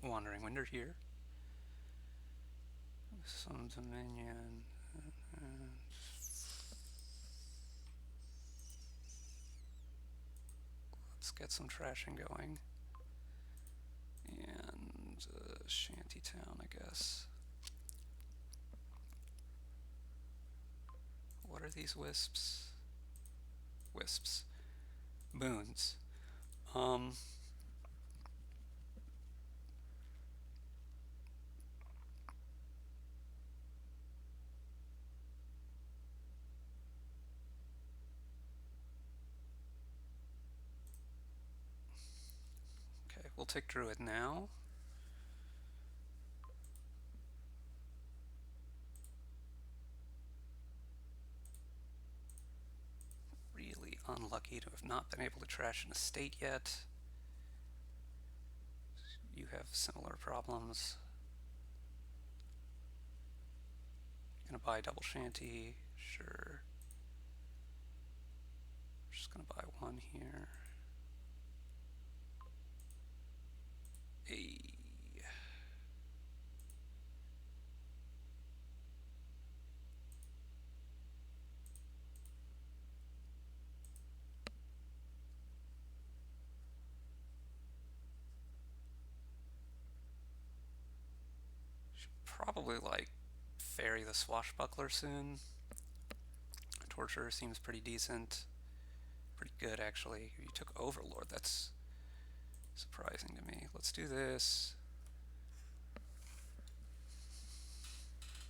Wandering Winder here. Some Dominion. Let's get some trashing going. And Shantytown, I guess. What are these wisps? Wisps. Boons. Um, okay, we'll take Druid now. Really unlucky to have not been able to trash an estate yet. You have similar problems. Gonna buy double shanty, sure. Just gonna buy one here. Hey. Should probably like Ferry the Swashbuckler soon. Torturer seems pretty decent. Pretty good actually. You took Overlord, that's surprising to me. Let's do this.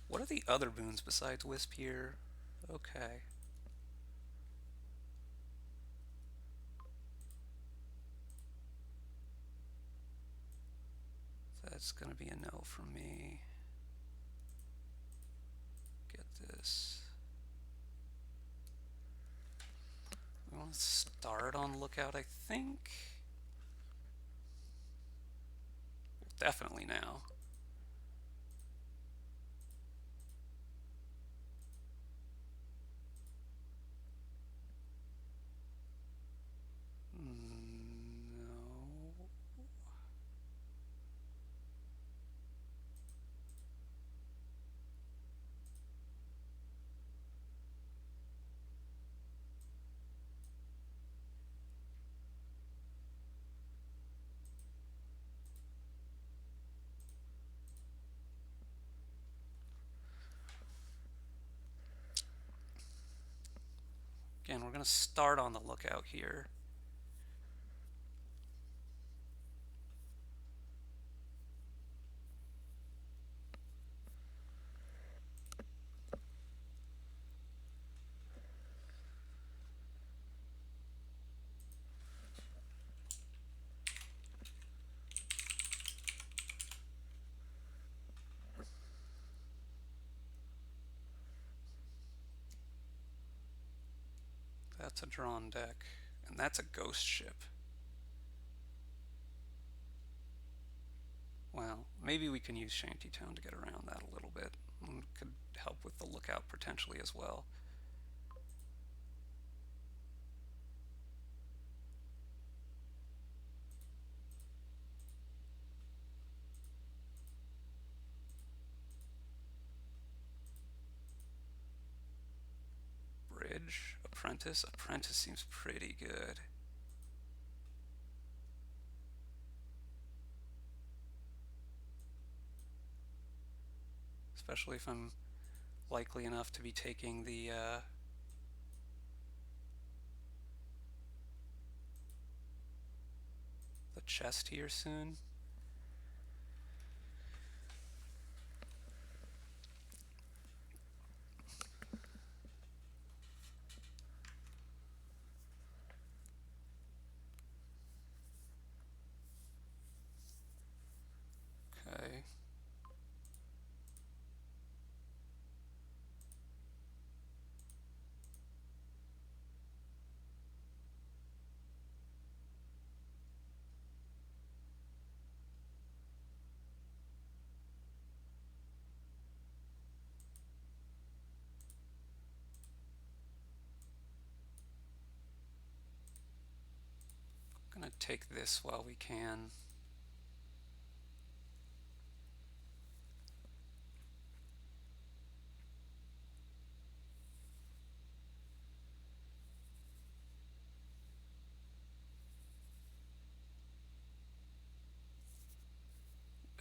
What are the other boons besides Wisp here? Okay. That's gonna be a no from me. Get this. We want to start on Lookout, I think. Definitely now. No. Again, we're going to start on the Lookout here. That's a drawn deck. And that's a ghost ship. Well, maybe we can use Shantytown to get around that a little bit. Could help with the Lookout potentially as well. Bridge, Apprentice. Apprentice seems pretty good. Especially if I'm likely enough to be taking the chest here soon. Okay. Gonna take this while we can.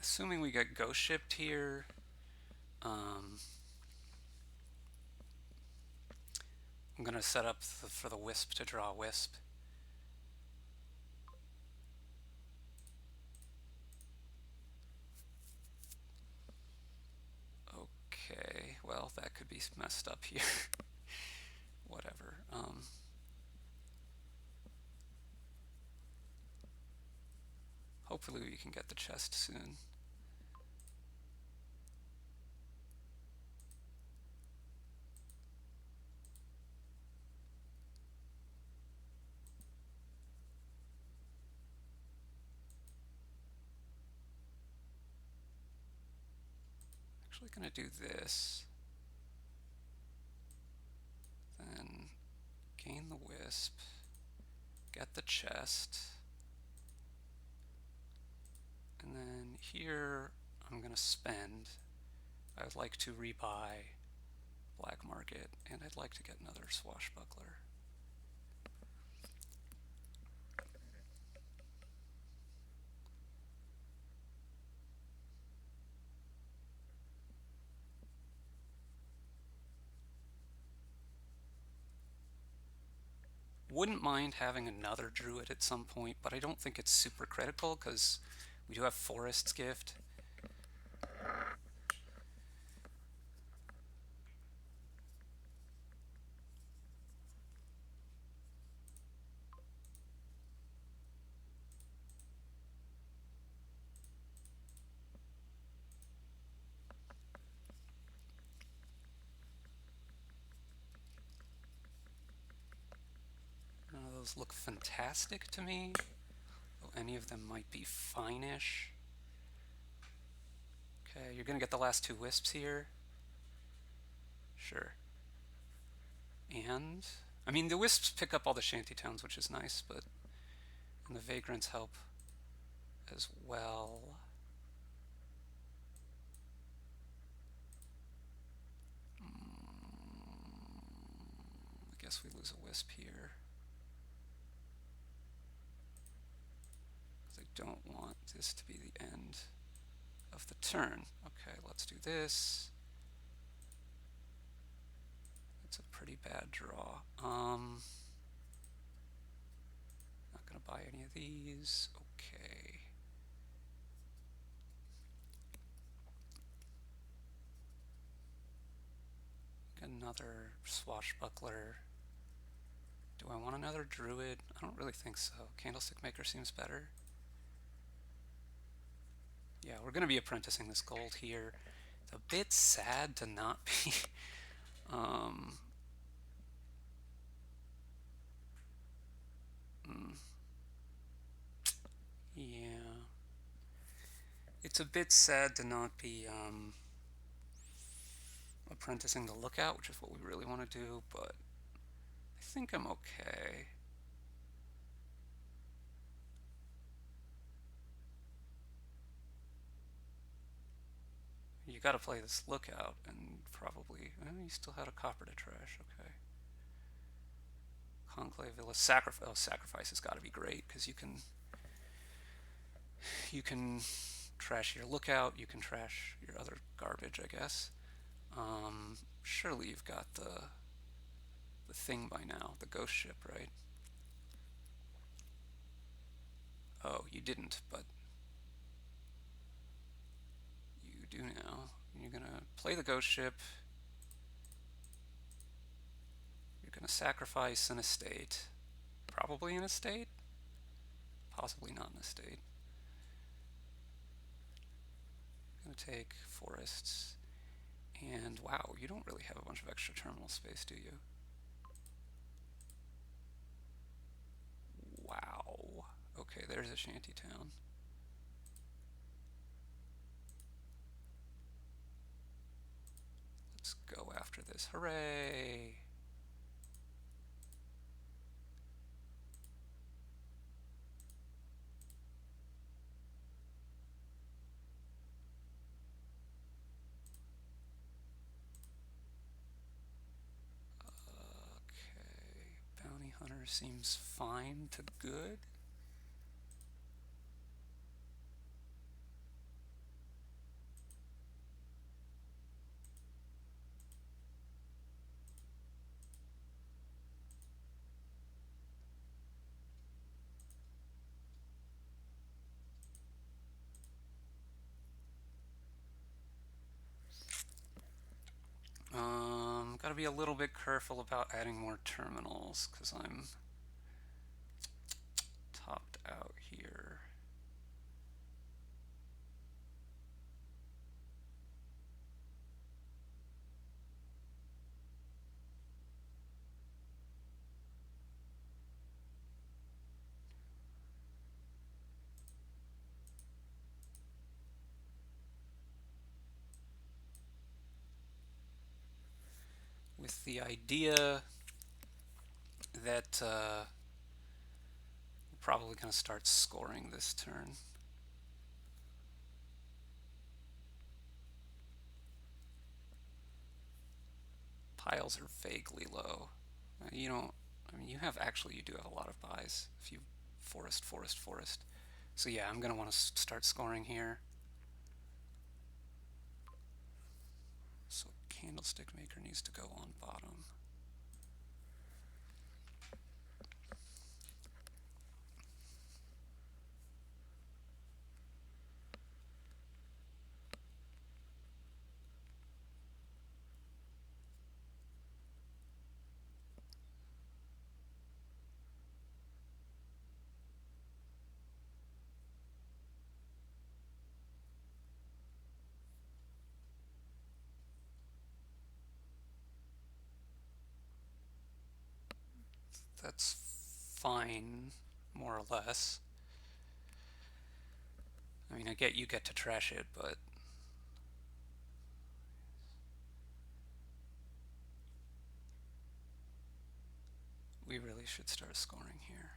assuming we get ghost shipped here, I'm gonna set up for the wisp to draw a wisp. Okay, well, that could be messed up here. Whatever. Hopefully we can get the chest soon. Actually gonna do this. Then gain the wisp. Get the chest. And then here I'm gonna spend. I would like to rebuy black market, and I'd like to get another swashbuckler. Wouldn't mind having another druid at some point, but I don't think it's super critical because we do have Forest's Gift. None of those look fantastic to me, though any of them might be fine-ish. Okay, you're gonna get the last two wisps here. Sure. And I mean, the wisps pick up all the shantytowns, which is nice, but and the vagrants help as well. I guess we lose a wisp here. Because I don't want this to be the end of the turn. Okay, let's do this. It's a pretty bad draw. Not gonna buy any of these. Okay. Another swashbuckler. Do I want another druid? I don't really think so. Candlestick maker seems better. Yeah, we're gonna be apprenticing this gold here. It's a bit sad to not be yeah. It's a bit sad to not be apprenticing the lookout, which is what we really want to do, but I think I'm okay. You gotta play this lookout, and probably, you still had a copper to trash, okay. Conclave Villa, sacrifice has gotta be great, because you can trash your lookout, you can trash your other garbage, I guess. Surely you've got the thing by now, the ghost ship, right? Oh, you didn't, but you do now. You're gonna play the ghost ship. You're gonna sacrifice an estate. Probably an estate? Possibly not an estate. Gonna take forests. And wow, you don't really have a bunch of extra terminal space, do you? Wow. Okay, there's a shantytown. Let's go after this. Hooray! Okay, bounty hunter seems fine to good. Got to be a little bit careful about adding more terminals because I'm topped out here. With the idea that we're probably going to start scoring this turn. Piles are vaguely low. You don't, I mean, you do have a lot of buys if you forest, forest, forest. So yeah, I'm going to want to start scoring here. So Candlestick Maker needs to go on bottom. That's fine, more or less. I mean, you get to trash it, but we really should start scoring here.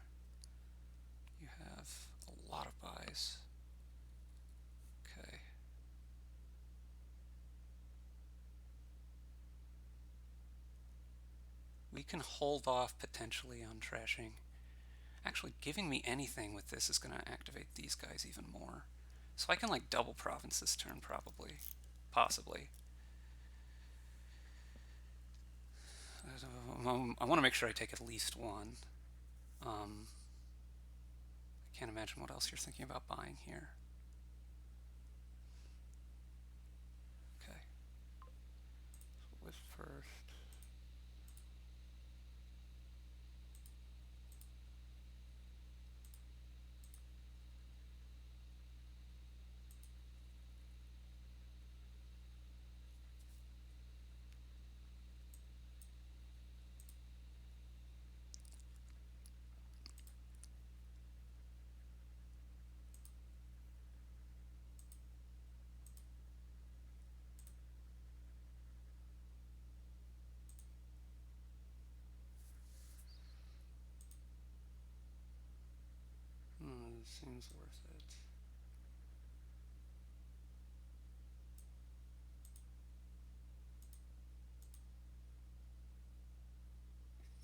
You have a lot of buys. Okay. We can hold off potentially on trashing. Actually, giving me anything with this is going to activate these guys even more. So I can like double province this turn probably. Possibly. I want to make sure I take at least one. I can't imagine what else you're thinking about buying here. Okay. So list first. Seems worth it.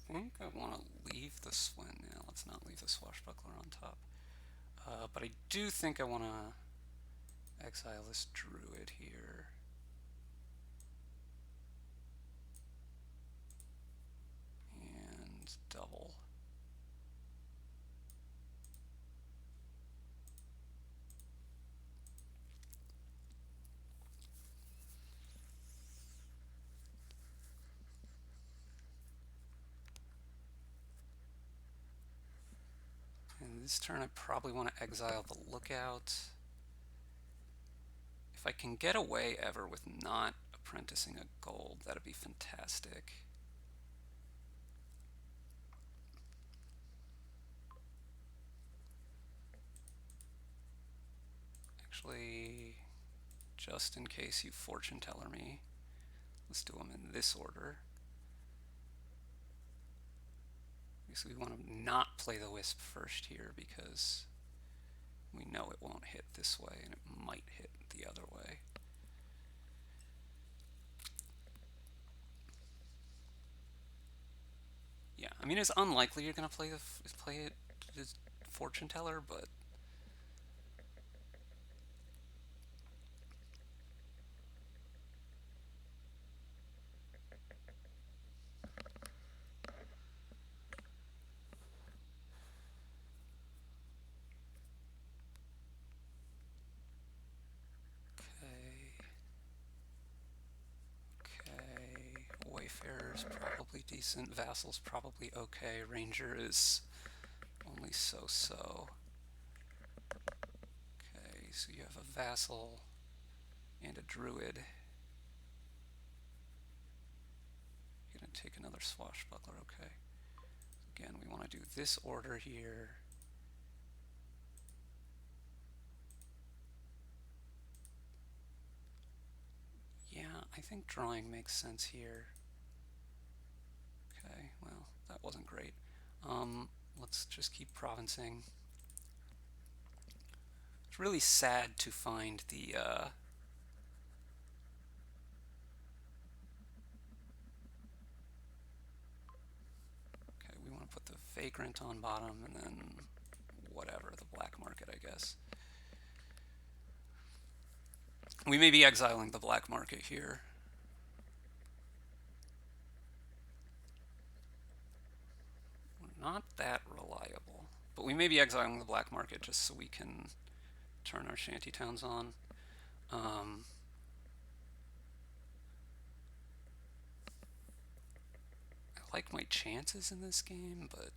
I think I want to leave the Swin. Yeah, let's not leave the Swashbuckler on top. But I do think I want to exile this Druid here. And double. And this turn I probably want to exile the Lookout. If I can get away ever with not apprenticing a gold, that'd be fantastic. Actually, just in case you fortune teller me, let's do them in this order. So we want to not play the Wisp first here because we know it won't hit this way and it might hit the other way. Yeah, I mean it's unlikely you're gonna play it as fortune teller, but Wayfarer decent. Vassal's probably okay. Ranger is only so-so. Okay, so you have a vassal and a druid. You're gonna take another swashbuckler, okay. Again, we want to do this order here. Yeah, I think drawing makes sense here. Okay, well, that wasn't great. Let's just keep provincing. It's really sad to find the okay, we want to put the vagrant on bottom and then whatever, the black market, I guess. We may be exiling the black market here. We're not that reliable, but we may be exiling the black market just so we can turn our shantytowns on. I like my chances in this game, but it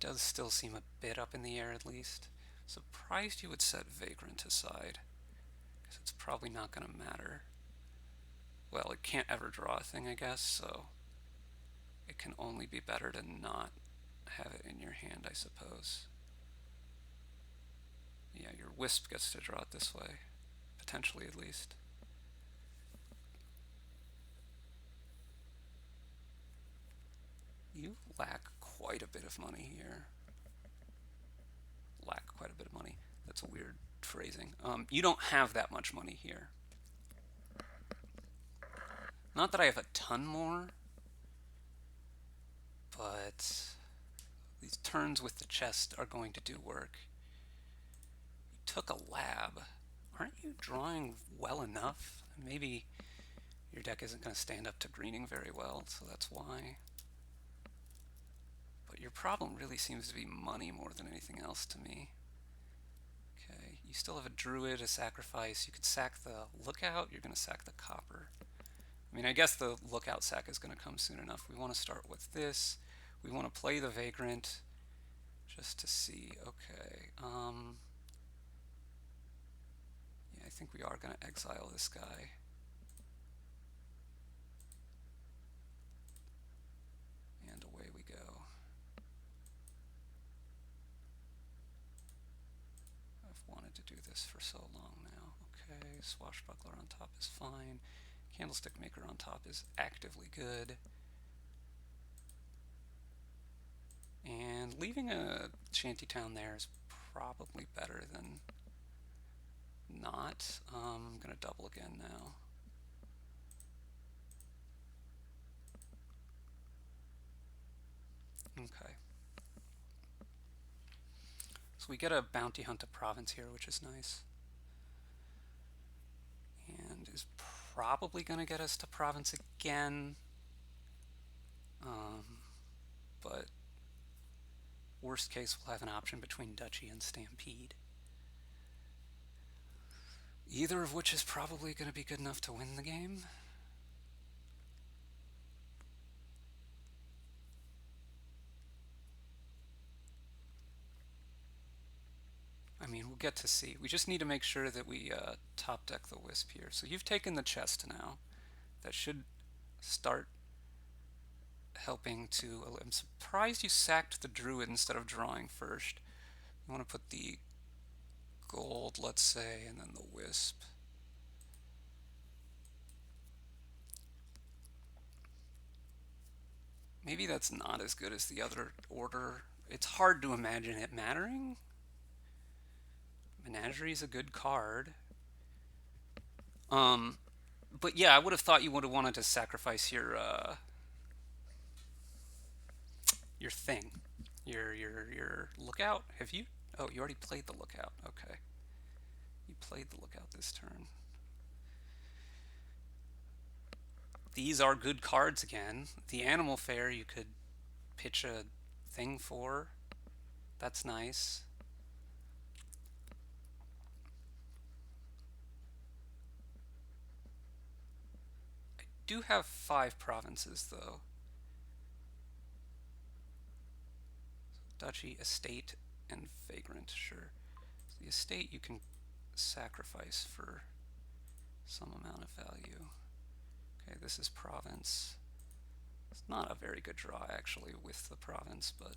does still seem a bit up in the air at least. Surprised you would set Vagrant aside, because it's probably not going to matter. Well, it can't ever draw a thing, I guess, so it can only be better to not have it in your hand, I suppose. Yeah, your Wisp gets to draw it this way, potentially at least. You lack quite a bit of money here. Lack quite a bit of money. That's a weird phrasing. You don't have that much money here. Not that I have a ton more, but these turns with the chest are going to do work. You took a lab. Aren't you drawing well enough? Maybe your deck isn't going to stand up to greening very well, so that's why. But your problem really seems to be money more than anything else to me. Okay, you still have a druid, a sacrifice. You could sack the lookout. You're going to sack the copper. I mean, I guess the lookout sack is going to come soon enough. We want to start with this. We want to play the vagrant just to see. Okay. Yeah, I think we are going to exile this guy. And away we go. I've wanted to do this for so long now. Okay, swashbuckler on top is fine. Candlestick maker on top is actively good. And leaving a shantytown there is probably better than not. I'm going to double again now. Okay. So we get a bounty hunt to province here, which is nice. And is probably going to get us to province again. But worst case, we'll have an option between duchy and stampede. Either of which is probably going to be good enough to win the game. I mean, we'll get to see. We just need to make sure that we top deck the Wisp here. So you've taken the chest now. That should start helping to... I'm surprised you sacked the druid instead of drawing first. You want to put the gold, let's say, and then the Wisp. Maybe that's not as good as the other order. It's hard to imagine it mattering. Menagerie is a good card. But yeah, I would have thought you would have wanted to sacrifice your thing, your lookout. Have you? Oh, you already played the lookout. Okay, you played the lookout this turn. These are good cards again. The animal fair you could pitch a thing for. That's nice. I do have 5 provinces though. duchy, estate, and vagrant. Sure. So the estate you can sacrifice for some amount of value. Okay, this is province. It's not a very good draw actually with the province, but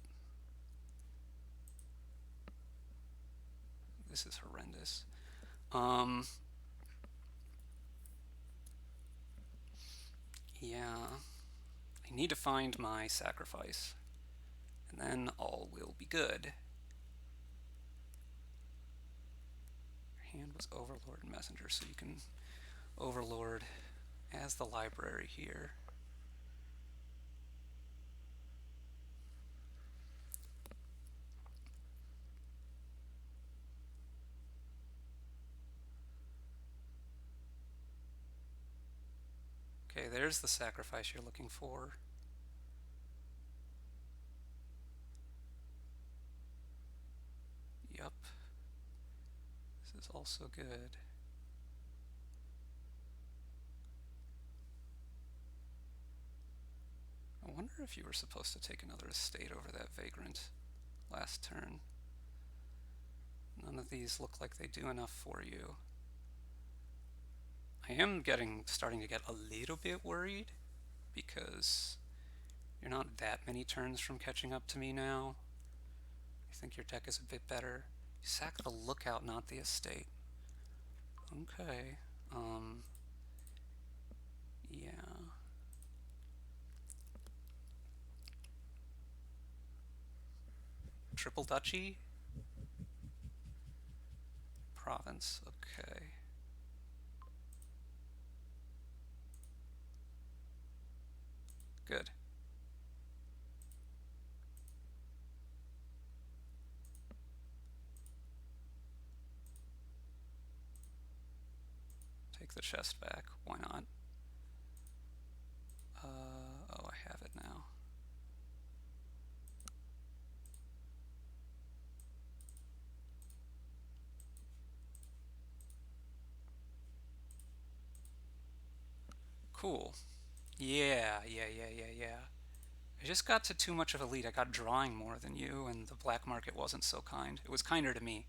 this is horrendous. Yeah, I need to find my sacrifice, and then all will be good. Your hand was Overlord and Messenger, so you can Overlord as the library here. Okay, there's the sacrifice you're looking for. Yup. This is also good. I wonder if you were supposed to take another estate over that vagrant last turn. None of these look like they do enough for you. I am starting to get a little bit worried because you're not that many turns from catching up to me now. I think your deck is a bit better. You sack the lookout, not the estate. Okay. Yeah. Triple duchy? Province, okay. Good. Take the chest back. Why not? Oh, I have it now. Cool. Yeah. I just got to too much of a lead. I got drawing more than you, and the black market wasn't so kind. It was kinder to me.